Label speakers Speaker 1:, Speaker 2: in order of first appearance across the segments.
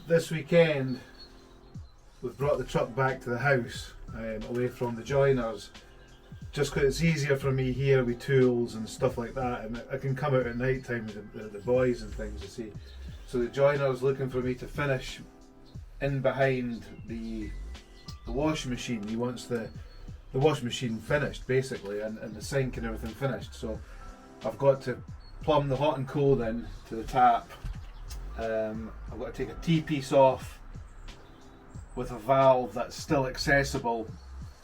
Speaker 1: this weekend we've brought the truck back to the house, away from the joiners, just because it's easier for me here with tools and stuff like that, and I can come out at night time with the boys and things, you see. So the joiner's looking for me to finish in behind the washing machine. He wants the washing machine finished basically, and the sink and everything finished. So I've got to plumb the hot and cold in to the tap. I've got to take a T-piece off with a valve that's still accessible.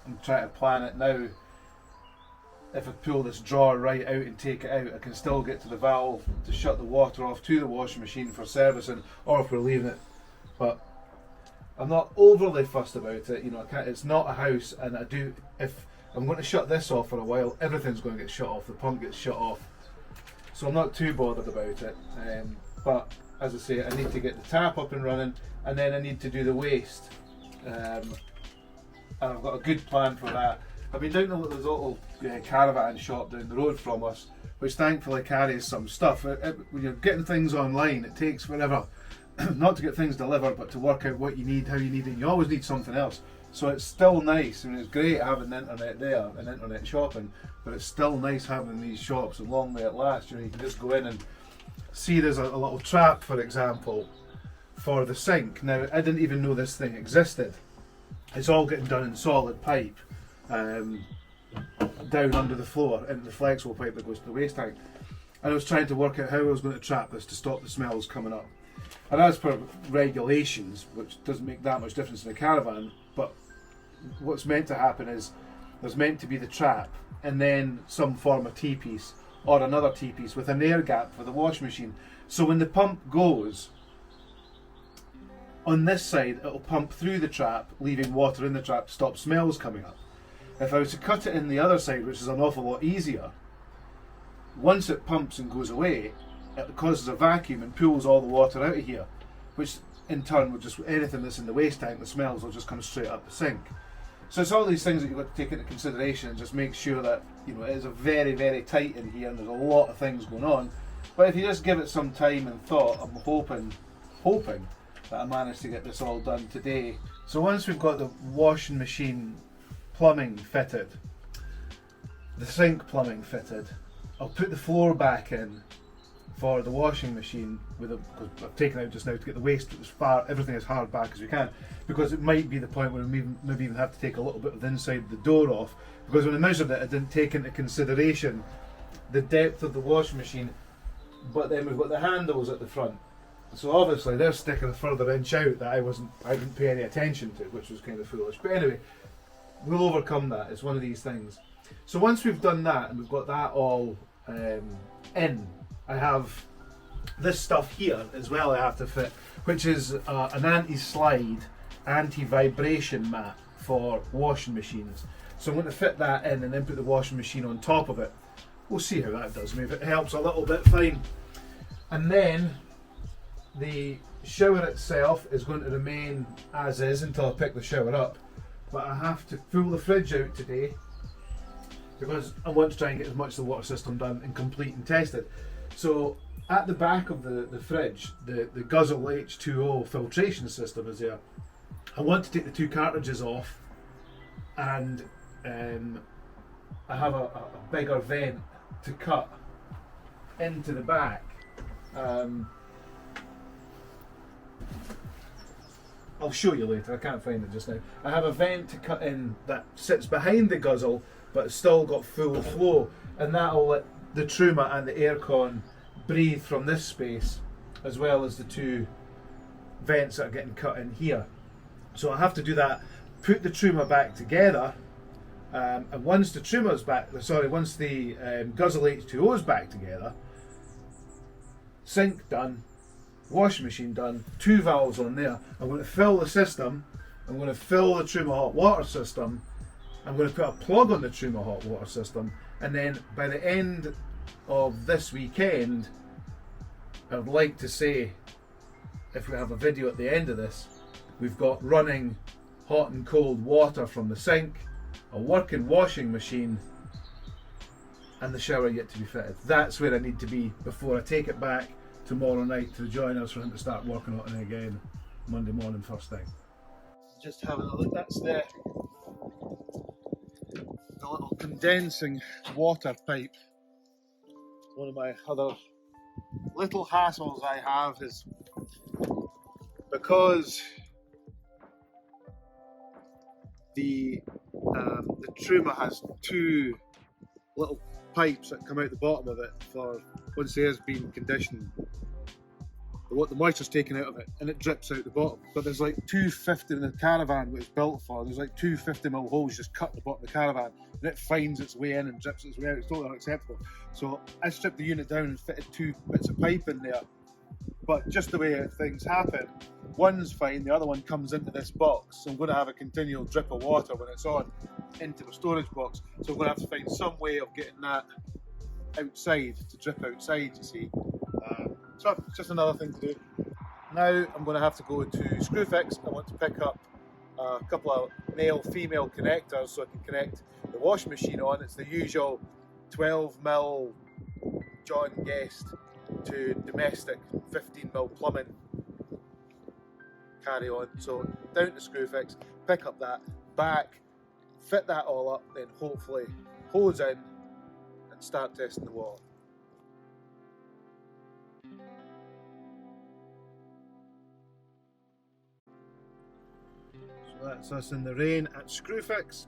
Speaker 1: I'm trying to plan it now. If I pull this drawer right out and take it out, I can still get to the valve to shut the water off to the washing machine for servicing, or if we're leaving it. But I'm not overly fussed about it. You know, it's not a house, and if I'm going to shut this off for a while, everything's going to get shut off. The pump gets shut off, so I'm not too bothered about it. But as I say, I need to get the tap up and running, and then I need to do the waste. And I've got a good plan for that. I've been down to this little caravan shop down the road from us, which thankfully carries some stuff. When you're getting things online, it takes forever, not to get things delivered, but to work out what you need, how you need it. You always need something else. So it's still nice. I mean, it's great having the internet there and internet shopping, but it's still nice having these shops, and long may it last. You know, you can just go in and see there's a little trap, for example, for the sink. Now, I didn't even know this thing existed. It's all getting done in solid pipe. Down under the floor into the flexible pipe that goes to the waste tank, and I was trying to work out how I was going to trap this to stop the smells coming up. And as per regulations, which doesn't make that much difference in a caravan, but what's meant to happen is there's meant to be the trap and then some form of T-piece or another T-piece with an air gap for the washing machine, so when the pump goes on this side, it'll pump through the trap, leaving water in the trap to stop smells coming up. If I was to cut it in the other side, which is an awful lot easier, once it pumps and goes away, it causes a vacuum and pulls all the water out of here, which in turn will just, anything that's in the waste tank, the smells will just come straight up the sink. So it's all these things that you've got to take into consideration and just make sure that, you know, it is a very, very tight in here and there's a lot of things going on. But if you just give it some time and thought, I'm hoping that I managed to get this all done today. So once we've got the washing machine plumbing fitted, the sink plumbing fitted, I'll put the floor back in for the washing machine because I've taken out just now to get the waste everything as hard back as we can, because it might be the point where we maybe even have to take a little bit of the inside of the door off, because when I measured it, I didn't take into consideration the depth of the washing machine. But then we've got the handles at the front, so obviously they're sticking a further inch out that I didn't pay any attention to, which was kind of foolish. But anyway, we'll overcome that. It's one of these things. So once we've done that and we've got that all in, I have this stuff here as well I have to fit, which is an anti-slide, anti-vibration mat for washing machines. So I'm going to fit that in and then put the washing machine on top of it. We'll see how that does. I mean, if it helps a little bit, fine. And then the shower itself is going to remain as is until I pick the shower up. But I have to pull the fridge out today because I want to try and get as much of the water system done and complete and tested. So at the back of the fridge, the Guzzle H2O filtration system is there. I want to take the two cartridges off, and I have a bigger vent to cut into the back. I'll show you later, I can't find it just now. I have a vent to cut in that sits behind the guzzle, but it's still got full flow, and that'll let the Truma and the aircon breathe from this space, as well as the two vents that are getting cut in here. So I have to do that, put the Truma back together, and once the Truma's back, once the Guzzle H2O is back together, sink done, washing machine done, two valves on there. I'm going to fill the system, I'm going to fill the Truma hot water system, I'm going to put a plug on the Truma hot water system, and then by the end of this weekend, I'd like to say, if we have a video at the end of this, we've got running hot and cold water from the sink, a working washing machine, and the shower yet to be fitted. That's where I need to be before I take it back tomorrow night to the joiners for him to start working on it again. Monday morning first thing. Just having a look, that's the little condensing water pipe. One of my other little hassles I have is because the truma has two little pipes that come out the bottom of it for once the air's been conditioned, the moisture's taken out of it and it drips out the bottom. But there's like 250 in the caravan that it's built for. There's like 250mm holes just cut the bottom of the caravan and it finds its way in and drips its way out. It's totally unacceptable. So I stripped the unit down and fitted 2 bits of pipe in there. But just the way things happen, one's fine, the other one comes into this box. So I'm going to have a continual drip of water when it's on into the storage box. So I'm going to have to find some way of getting that outside, to drip outside, you see. So it's just another thing to do. Now I'm going to have to go to Screwfix. I want to pick up a couple of male-female connectors so I can connect the washing machine on. It's the usual 12mm John Guest to domestic 15mm plumbing carry on. So down to Screwfix, pick up that, back, fit that all up, then hopefully hose in and start testing the water. So that's us in the rain at Screwfix.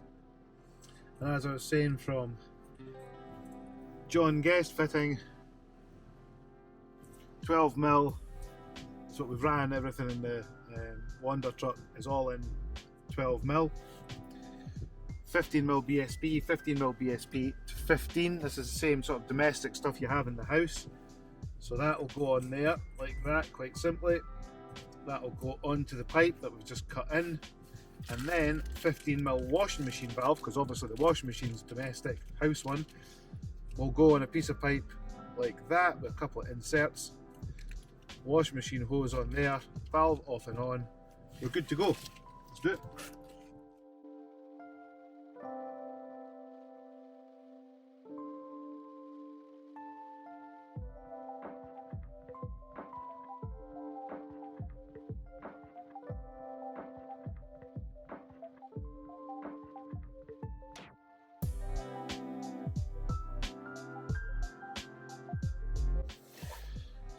Speaker 1: And as I was saying, from John Guest fitting, 12mm, so we've ran everything in the WANDERTRUCK is all in 12mm. 15mm BSP, 15mm BSP to 15. This is the same sort of domestic stuff you have in the house. So that will go on there like that, quite simply. That will go onto the pipe that we've just cut in. And then 15mm washing machine valve, because obviously the washing machine's domestic, house one, will go on a piece of pipe like that with a couple of inserts. Washing machine hose on there, valve off and on. We're good to go. Let's do it.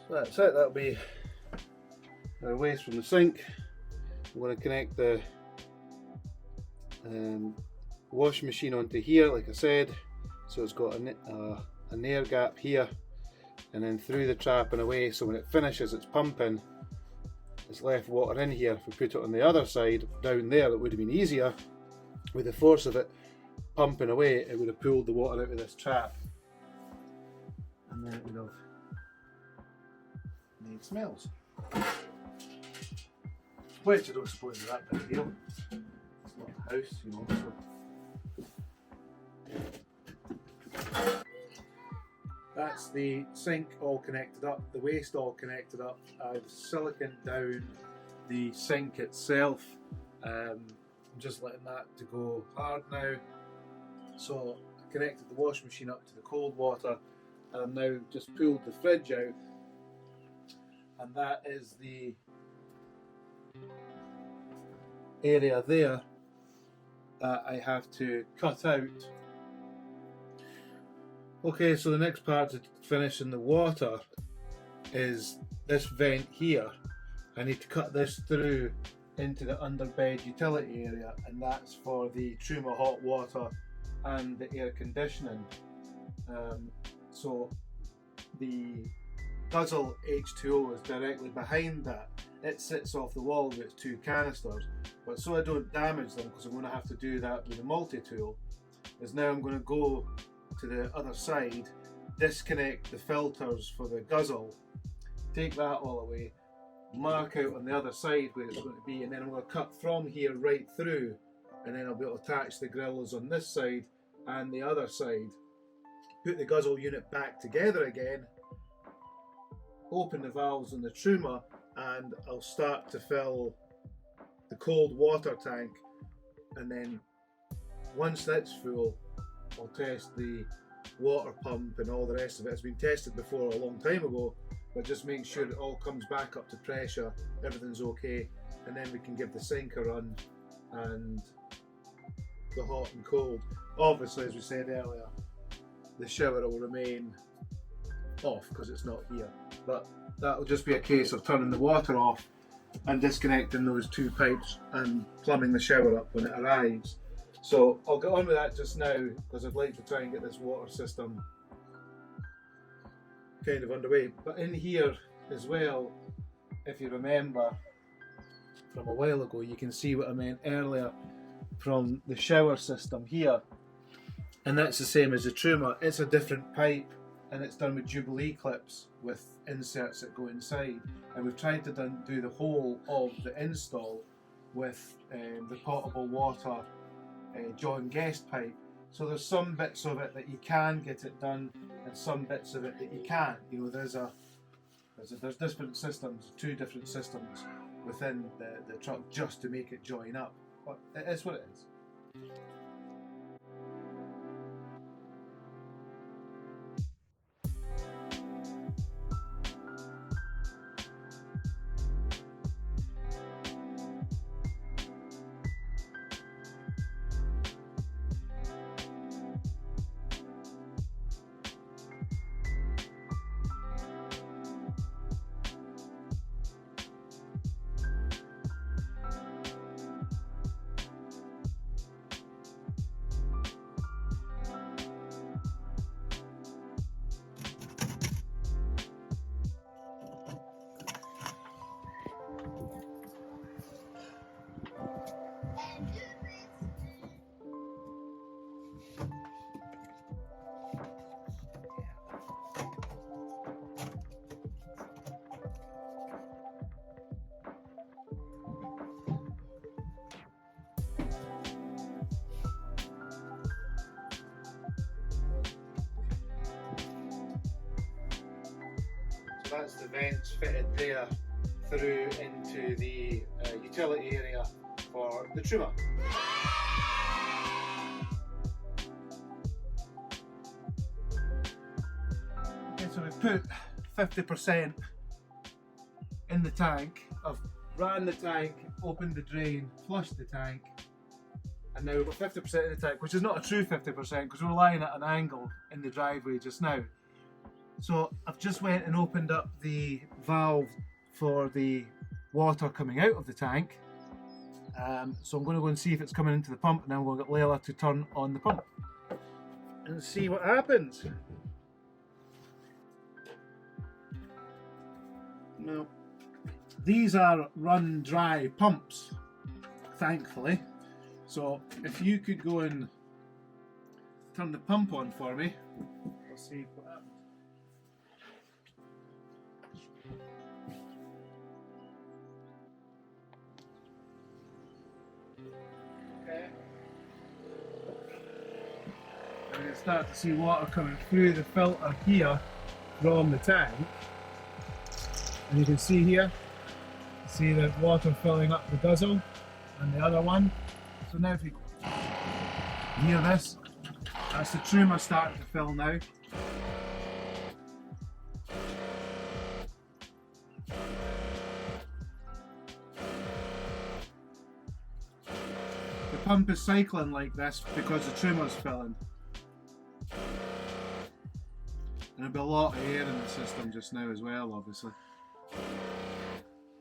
Speaker 1: So that's it, that'll be our waste from the sink. I'm going to connect the washing machine onto here, like I said, so it's got an air gap here, and then through the trap and away, so when it finishes its pumping, it's left water in here. If we put it on the other side, down there, it would have been easier. With the force of it pumping away, it would have pulled the water out of this trap, and then it would have made smells. Which I don't suppose is that big a deal. It's not a house, you know. So. That's the sink all connected up, the waste all connected up. I've siliconed down the sink itself. I'm just letting that to go hard now. So I connected the washing machine up to the cold water, and I've now just pulled the fridge out, and that is the area there that I have to cut out. Okay, so the next part to finish in the water is this vent here. I need to cut this through into the underbed utility area, and that's for the Truma hot water and the air conditioning. So the Guzzle H2O is directly behind that. It sits off the wall with its 2 canisters, but so I don't damage them, because I'm going to have to do that with a multi-tool, is now I'm going to go to the other side, disconnect the filters for the Guzzle, take that all away, mark out on the other side where it's going to be, and then I'm going to cut from here right through, and then I'll be able to attach the grills on this side and the other side, put the Guzzle unit back together again, open the valves on the Truma, and I'll start to fill the cold water tank, and then once that's full, I'll test the water pump and all the rest of it. It's been tested before a long time ago, but just make sure it all comes back up to pressure, everything's okay, and then we can give the sink a run and the hot and cold. Obviously, as we said earlier, the shower will remain off because it's not here, but that will just be a case of turning the water off and disconnecting those two pipes and plumbing the shower up when it arrives. So I'll get on with that just now because I'd like to try and get this water system kind of underway. But in here as well, if you remember from a while ago, you can see what I meant earlier from the shower system here, and that's the same as the Truma. It's a different pipe and it's done with Jubilee clips with inserts that go inside, and we've tried to do the whole of the install with the potable water John Guest pipe. So there's some bits of it that you can get it done and some bits of it that you can't. You know, there's different systems, two different systems within the truck just to make it join up, but it is what it is. That's the vents fitted there through into the utility area for the Truma. Okay, so we've put 50% in the tank. I've ran the tank, opened the drain, flushed the tank, and now we've got 50% in the tank, which is not a true 50% because we're lying at an angle in the driveway just now. So I've just went and opened up the valve for the water coming out of the tank. So I'm going to go and see if it's coming into the pump, and then we'll get Layla to turn on the pump and see what happens. Now, these are run dry pumps, thankfully. So if you could go and turn the pump on for me, we'll see what happens. Okay. I'm going to start to see water coming through the filter here from the tank. And you can see here, see the water filling up the guzzle and the other one. So now if you hear this, that's the Truma starting to fill now. The pump is cycling like this because the Truma's filling. And there'll be a lot of air in the system just now as well, obviously.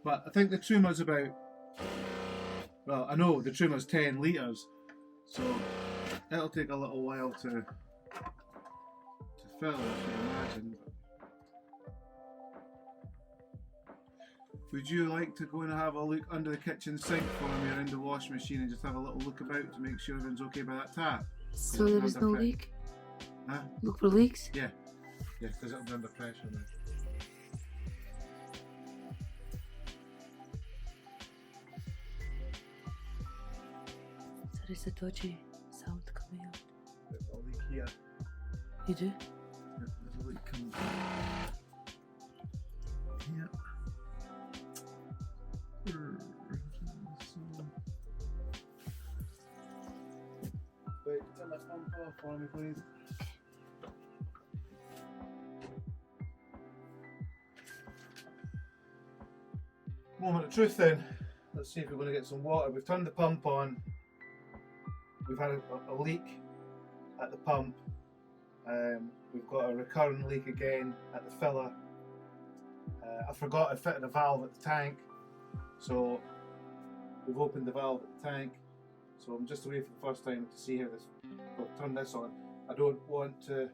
Speaker 1: But I think the Truma's about, well, I know the Truma's 10 litres, so it'll take a little while to fill, I should imagine. Would you like to go and have a look under the kitchen sink for me or in the washing machine and just have a little look about to make sure everything's okay by that tap?
Speaker 2: So there is no leak?
Speaker 1: Huh?
Speaker 2: Look for leaks?
Speaker 1: Yeah, because it'll be under pressure now.
Speaker 2: There is a dodgy sound coming out.
Speaker 1: There's a leak here.
Speaker 2: You do?
Speaker 1: There's a leak coming here. Wait, turn that pump off for me, please. Moment of truth then. Let's let's see if we're going to get some water. We've turned the pump on. We've had a leak at the pump. We've got a recurring leak again at the filler. I forgot I fitted a valve at the tank, so we've opened the valve at the tank. So I'm just away for the first time to see how this. I'll turn this on. I don't want to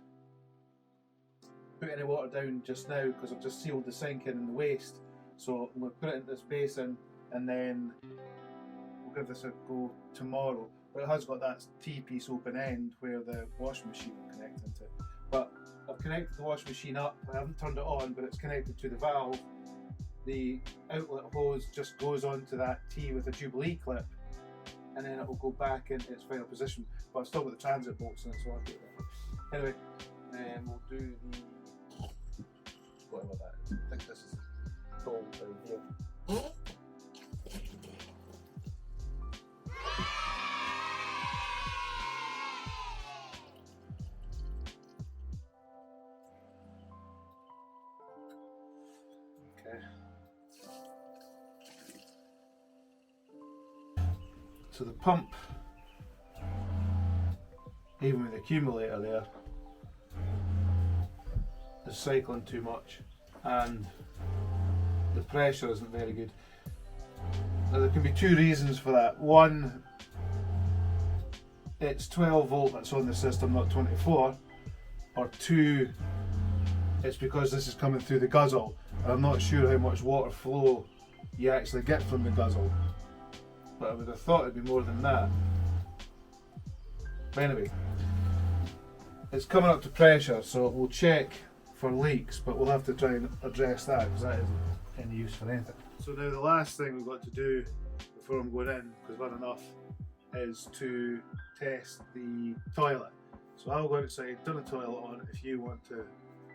Speaker 1: put any water down just now because I've just sealed the sink in and the waste. So I'm going to put it into this basin and then we'll give this a go tomorrow. But it has got that T-piece open end where the washing machine will connect into it. But I've connected the washing machine up. I haven't turned it on, but it's connected to the valve. The outlet hose just goes onto that T with a Jubilee clip, and then it will go back into its final position. But I've still got the transit bolts in it, so I'll get that. Anyway, we'll do the whatever that is. I think this is the gold down here. So the pump, even with the accumulator there, is cycling too much and the pressure isn't very good. Now there can be two reasons for that. One, it's 12 volt that's on the system, not 24. Or two, it's because this is coming through the guzzle. I'm not sure how much water flow you actually get from the guzzle, but I would have thought it'd be more than that. But anyway, it's coming up to pressure, so we'll check for leaks, but we'll have to try and address that because that isn't any use for anything. So now the last thing we've got to do before I'm going in, because I've had enough, is to test the toilet. So I'll go outside, turn the toilet on if you want to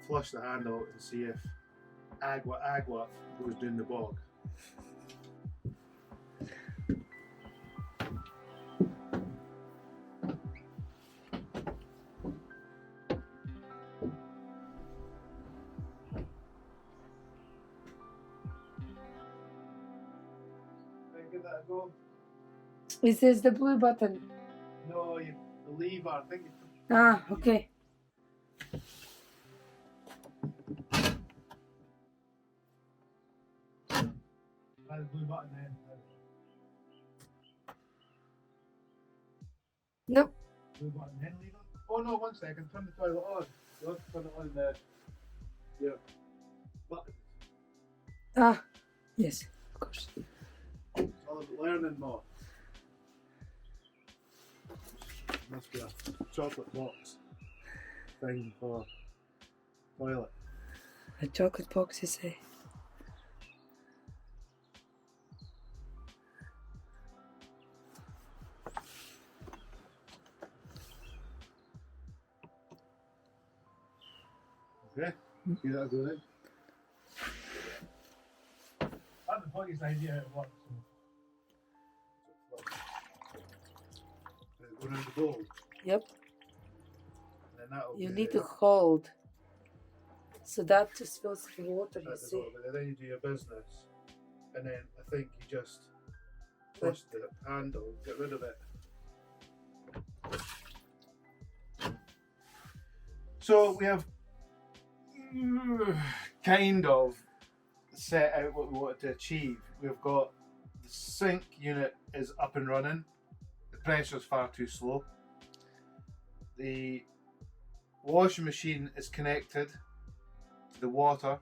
Speaker 1: flush the handle and see if agua goes down the bog. Give that a go.
Speaker 2: Is this the blue button?
Speaker 1: No, the lever. I think.
Speaker 2: Ah, okay.
Speaker 1: That's the blue button then.
Speaker 2: Nope.
Speaker 1: Blue button then lever. Oh no, 1 second. Turn the toilet on. You have to turn it on the button.
Speaker 2: Ah, yes, of course.
Speaker 1: It's all about learning more. Must be a chocolate box thing for toilet.
Speaker 2: A chocolate box, you say?
Speaker 1: Okay, see that go then. That's the funniest idea how it works. Go around the bowl.
Speaker 2: Yep.
Speaker 1: And then that'll
Speaker 2: You
Speaker 1: be
Speaker 2: need
Speaker 1: the-
Speaker 2: to hold. So that just fills with water, you
Speaker 1: that's the
Speaker 2: see.
Speaker 1: bottom, and then you do your business, and then I think you just push the handle, get rid of it. So we have kind of set out what we wanted to achieve. We've got the sink unit is up and running. The pressure is far too slow. The washing machine is connected to the water.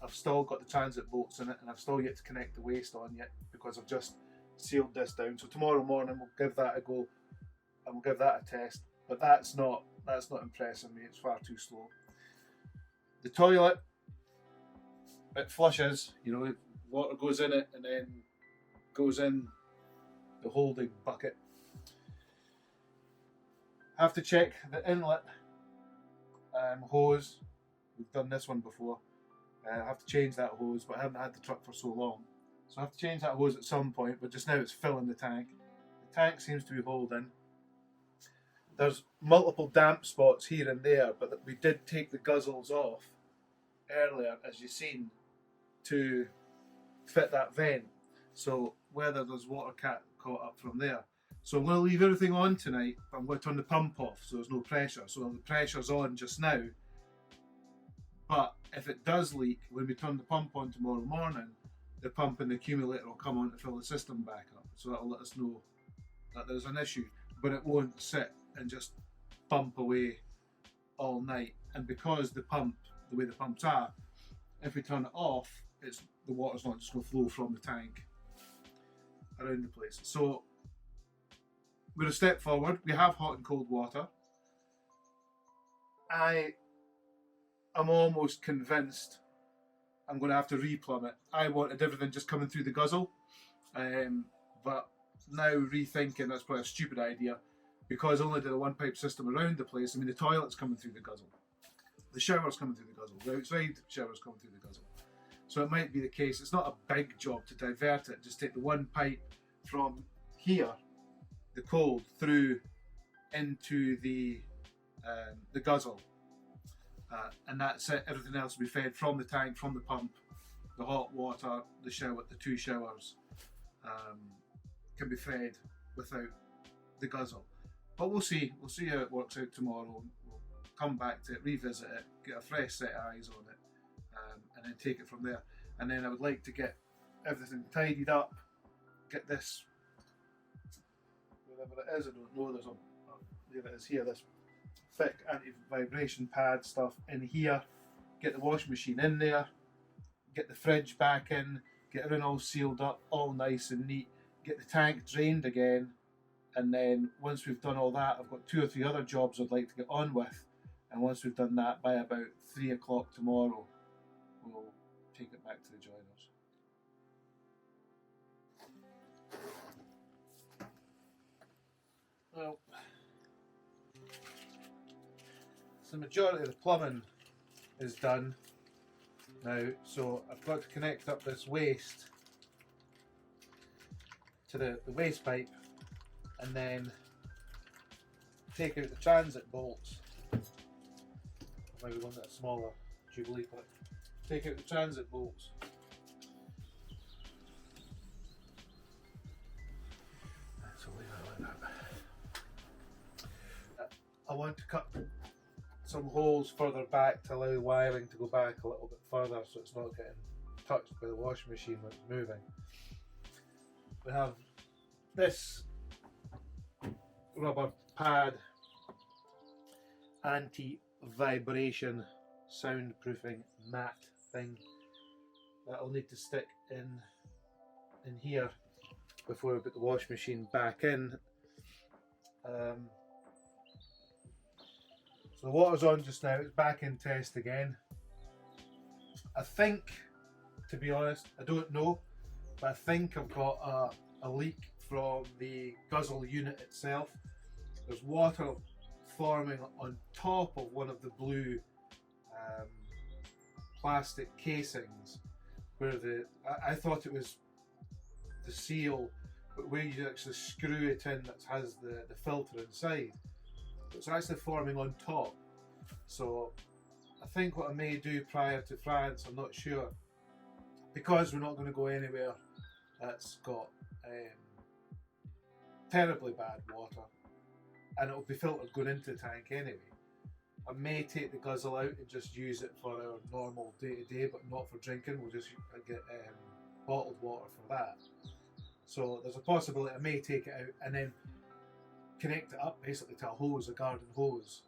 Speaker 1: I've still got the transit bolts in it, and I've still yet to connect the waste on yet because I've just sealed this down. So tomorrow morning we'll give that a go and we'll give that a test. But that's not impressing me. It's far too slow. The toilet, it flushes. You know, water goes in it and then goes in the holding bucket. Have to check the inlet hose. We've done this one before. I have to change that hose, but I haven't had the truck for so long. So I have to change that hose at some point, but just now it's filling the tank. The tank seems to be holding. There's multiple damp spots here and there, but we did take the guzzles off earlier, as you've seen, to fit that vent. So whether there's water caught up from there. So I'm going to leave everything on tonight, but I'm going to turn the pump off so there's no pressure. So the pressure's on just now. But if it does leak, when we turn the pump on tomorrow morning, the pump and the accumulator will come on to fill the system back up. So that'll let us know that there's an issue. But it won't sit and just pump away all night. And because the way the pumps are, if we turn it off, the water's not just going to flow from the tank around the place. So we're a step forward. We have hot and cold water. I am almost convinced I'm going to have to replumb it. I wanted everything just coming through the guzzle, but now rethinking that's probably a stupid idea, because I only did a one pipe system around the place. I mean, the toilet's coming through the guzzle, the shower's coming through the guzzle, the outside shower's coming through the guzzle. So it might be the case. It's not a big job to divert it. Just take the one pipe from here, the cold, through into the guzzle. And that's it. Everything else will be fed from the tank, from the pump, the hot water, the shower, the two showers can be fed without the guzzle. But we'll see. We'll see how it works out tomorrow. We'll come back to it, revisit it, get a fresh set of eyes on it, and then take it from there. And then I would like to get everything tidied up, get this, whatever it is, I don't know, there it is here, this thick anti-vibration pad stuff in here, get the washing machine in there, get the fridge back in, get everything all sealed up, all nice and neat, get the tank drained again, and then once we've done all that, I've got 2 or 3 other jobs I'd like to get on with, and once we've done that, by about 3 o'clock tomorrow, we'll take it back to the joiners. Well, so the majority of the plumbing is done now, so I've got to connect up this waste to the waste pipe, and then take out the transit bolts. Maybe one that's smaller Jubilee pipe. Take out the transit bolts. So leave it like that. I want to cut some holes further back to allow the wiring to go back a little bit further, so it's not getting touched by the washing machine when it's moving. We have this rubber pad anti-vibration soundproofing mat thing that I'll need to stick in here before we put the washing machine back in. So the water's on just now, it's back in test again. I think, to be honest, I don't know, but I think I've got a leak from the guzzle unit itself. There's water forming on top of one of the blue plastic casings, where I thought it was the seal, but where you actually screw it in that has the filter inside. It's actually forming on top. So I think what I may do prior to France, I'm not sure, because we're not going to go anywhere that's got terribly bad water, and it will be filtered going into the tank anyway. I may take the guzzle out and just use it for our normal day-to-day, but not for drinking. We'll just get bottled water for that. So there's a possibility I may take it out and then connect it up basically to a hose, a garden hose,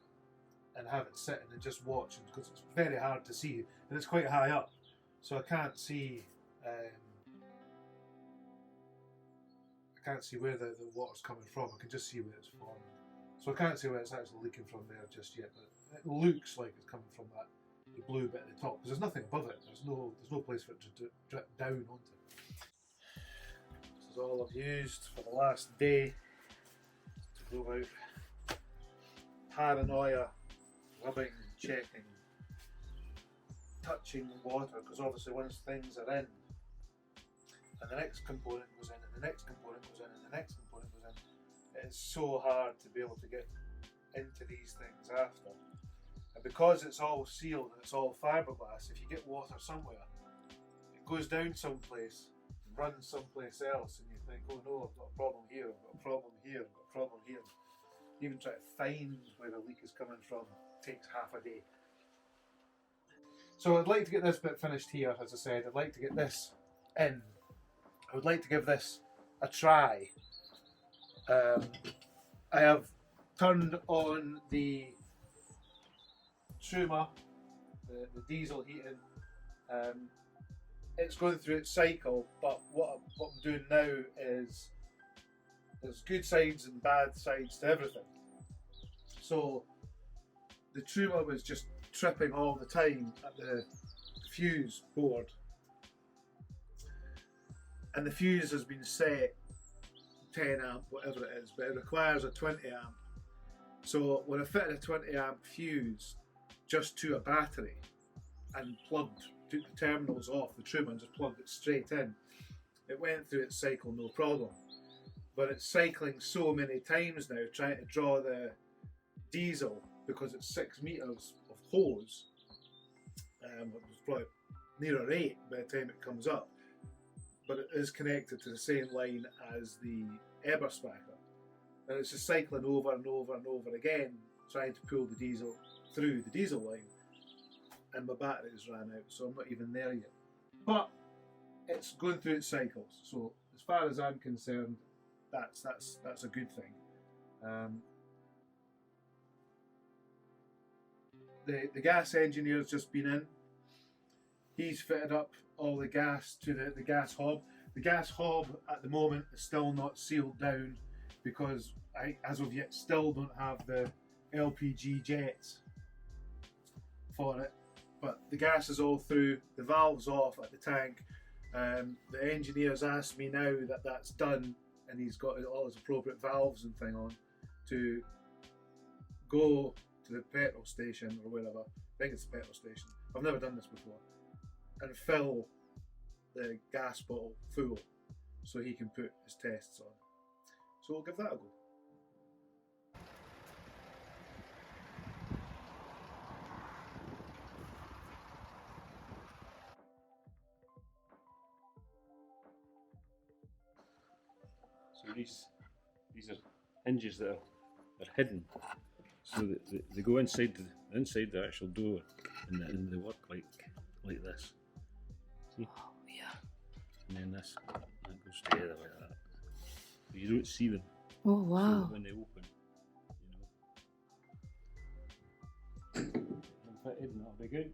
Speaker 1: and have it sitting and just watch, because it's very hard to see and it's quite high up, so I can't see where the water's coming from. I can just see where it's forming, so I can't see where it's actually leaking from there just yet, but it looks like it's coming from the blue bit at the top, because there's nothing above it. There's no place for it to drip down onto. This is all I've used for the last day to go out. Paranoia, rubbing, checking, touching water, because obviously once things are in, and the next component goes in, and the next component goes in, and the next component goes in, it's so hard to be able to get into these things after. And because it's all sealed and it's all fiberglass, if you get water somewhere, it goes down someplace, runs someplace else and you think, oh no, I've got a problem here, I've got a problem here, I've got a problem here. Even try to find where the leak is coming from takes half a day. So I'd like to get this bit finished here, as I said. I'd like to get this in. I would like to give this a try. I have turned on the Truma, the diesel heating. It's going through its cycle, but what I'm doing now is there's good sides and bad sides to everything. So the Truma was just tripping all the time at the fuse board, and the fuse has been set 10 amp, whatever it is, but it requires a 20 amp. So when I fitted a 20 amp fuse just to a battery and took the terminals off the Truma and just plugged it straight in, it went through its cycle no problem. But it's cycling so many times now trying to draw the diesel, because it's 6 meters of hose. It was probably nearer 8 by the time it comes up, but it is connected to the same line as the Eberspacher, and it's just cycling over and over and over again trying to pull the diesel through the diesel line, and my batteries ran out, so I'm not even there yet. But it's going through its cycles, so as far as I'm concerned, that's a good thing. The gas engineer's just been in. He's fitted up all the gas to the gas hob. The gas hob at the moment is still not sealed down because I, as of yet, still don't have the LPG jets for it. But the gas is all through, the valve's off at the tank. The engineer's asked me now that that's done and he's got all his appropriate valves and thing on to go to the petrol station or wherever. I think it's the petrol station. I've never done this before. And fill the gas bottle full so he can put his tests on. So we'll give that a go.
Speaker 3: So these are hinges that are hidden, so that they go inside the actual door, and they work like this. See?
Speaker 2: Oh, yeah.
Speaker 3: And then that goes together like that. But you don't see them.
Speaker 2: Oh, wow.
Speaker 3: So when they open, they'll fit in, that'll be good.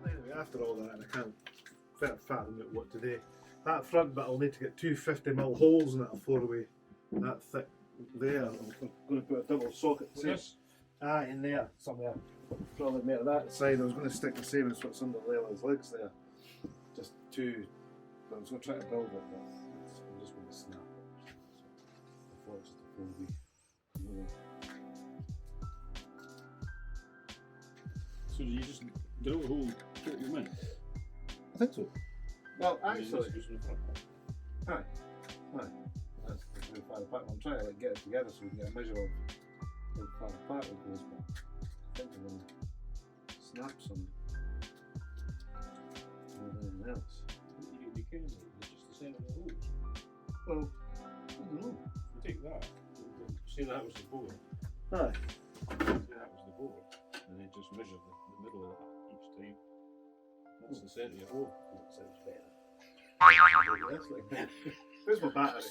Speaker 1: Anyway, after all that, I can't fathom out what to do. That front bit, I'll need to get two 50mm holes in it, a 4-way, that thick there. I'm going to put a double socket.
Speaker 3: Yes.
Speaker 1: In there somewhere. Probably more that side. I was going to stick the same as what's under Leila's legs there. Just two. I was going to try to build it, but I'm just going to snap it. So I thought it was just a 4-way.
Speaker 3: So do you just drill a hole, put them in?
Speaker 1: I think so. Well,
Speaker 3: And then
Speaker 1: actually,
Speaker 3: this goes in the front.
Speaker 1: aye. That's how far apart. I'm trying to get it together so we can get a measure of how far apart it goes, but I think I'm going to snap some more than anything else.
Speaker 3: You get the cable, it's just the same of the holes.
Speaker 1: Well, I don't know.
Speaker 3: You take that, say that was the board,
Speaker 1: Aye.
Speaker 3: say that was the board, and then just measure the middle of it each time. That's the centre of your hole.
Speaker 1: That sounds better. Where's my battery?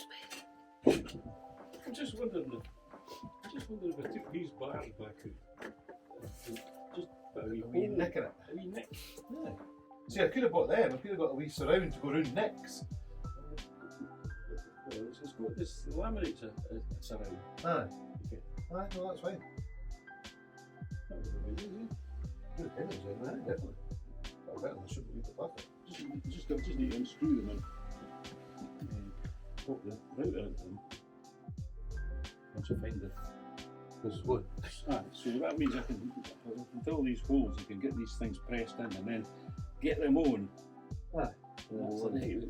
Speaker 3: I'm just wondering if I took these bars back out, just put a wee
Speaker 1: A wee
Speaker 3: hole,
Speaker 1: nick in it.
Speaker 3: a wee nick.
Speaker 1: Yeah. See, I could have bought them. I could have got a wee surround to go round nicks.
Speaker 3: Well, it's got this, the laminate's a surround.
Speaker 1: Aye.
Speaker 3: Okay.
Speaker 1: Aye, well, that's fine.
Speaker 3: That would have been easy.
Speaker 1: Good pennies in there, definitely. Oh, well, I shouldn't leave it like it.
Speaker 3: Just need to unscrew them and pop the router into them. Once I find the.
Speaker 1: Because what?
Speaker 3: So that means I can fill these holes, I can get these things pressed in and then get them on.
Speaker 1: Ah.
Speaker 3: That's the night.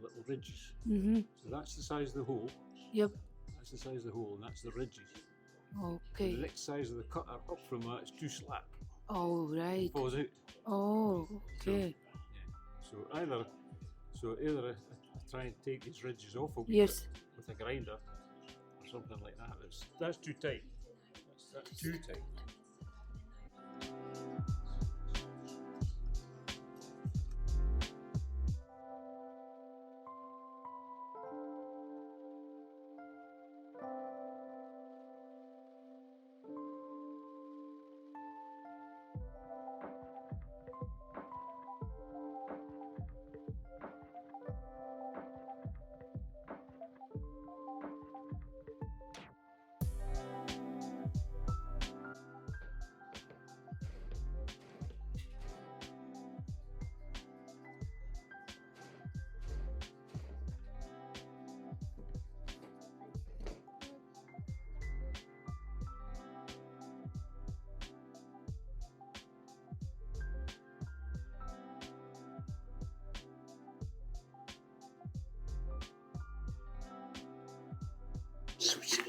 Speaker 3: Little ridges.
Speaker 2: Mm-hmm.
Speaker 3: So that's the size of the hole.
Speaker 2: Yep.
Speaker 3: That's the size of the hole, and that's the ridges. The
Speaker 2: Okay.
Speaker 3: next size of the cutter up from that is too slap.
Speaker 2: Oh, right.
Speaker 3: It falls out.
Speaker 2: Oh, okay.
Speaker 3: So either I try and take these ridges off a wee
Speaker 2: Yes.
Speaker 3: bit with a grinder or something like that. That's too tight. That's too tight.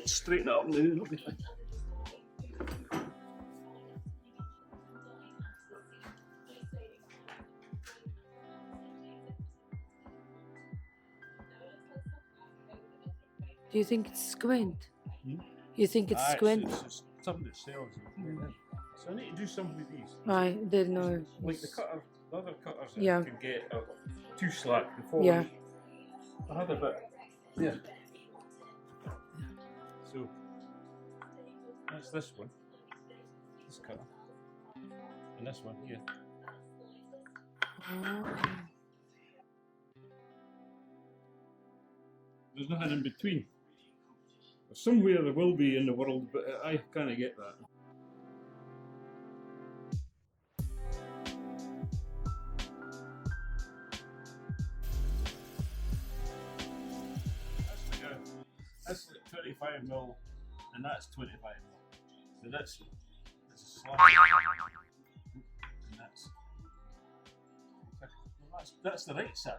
Speaker 3: Straighten it up now, it'll be fine.
Speaker 2: Do you think it's squint?
Speaker 3: Hmm?
Speaker 2: You think it's squint?
Speaker 3: It's something that sells. So I need to do something with these.
Speaker 2: I didn't know.
Speaker 3: Like the cutter, the other cutters that
Speaker 2: Yeah.
Speaker 3: I could get are too slack. They fall
Speaker 2: Yeah.
Speaker 3: in. I had a bit. Yeah. So that's this one. This cutter. And this one here.
Speaker 2: Oh.
Speaker 3: There's nothing in between. Somewhere there will be in the world, but I can't get that. That's like 25 mil, and that's 25 mil. So that's a slab. And that's the right size.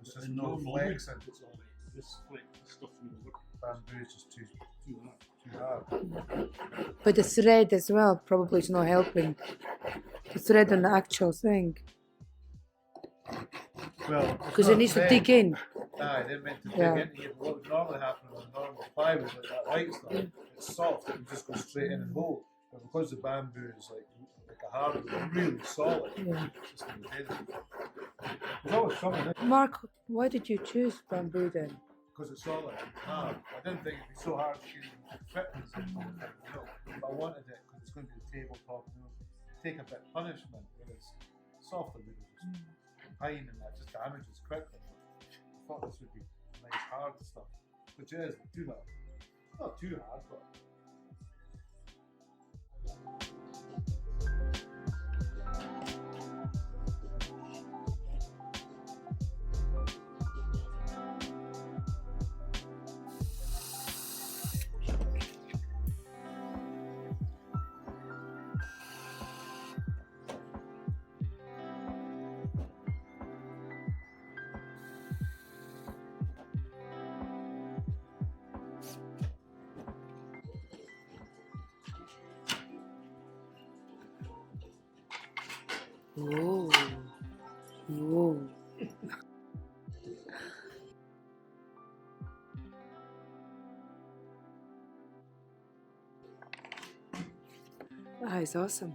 Speaker 1: It's just
Speaker 3: And
Speaker 1: no
Speaker 3: normal
Speaker 1: flex
Speaker 3: wood,
Speaker 1: and
Speaker 3: it's all right. This flex stuff in the wood.
Speaker 1: bamboo is just too
Speaker 3: hard.
Speaker 1: hard.
Speaker 2: But the thread as well probably is not helping. The thread on the actual thing.
Speaker 1: Well,
Speaker 2: Because it needs to dig in.
Speaker 1: Aye, they're meant to dig
Speaker 2: Yeah.
Speaker 1: into you. What would normally happen on normal plywood, like that white stuff, it's soft, it can just go straight in and hold. But because the bamboo is like a hardwood, really solid,
Speaker 2: Yeah.
Speaker 1: it's just going to dead. There's always something in it
Speaker 2: Mark, why did you choose bamboo then?
Speaker 1: because it's solid and hard. I didn't think it'd be so hard shooting fitness and everything, you know. But I wanted it because it's going to be a tabletop, you know, take a bit of punishment, whereas softer wood is just pine and that just damages quickly. I thought this would be nice hard stuff, which is not too hard, but.
Speaker 2: Oh. Oh. That is awesome.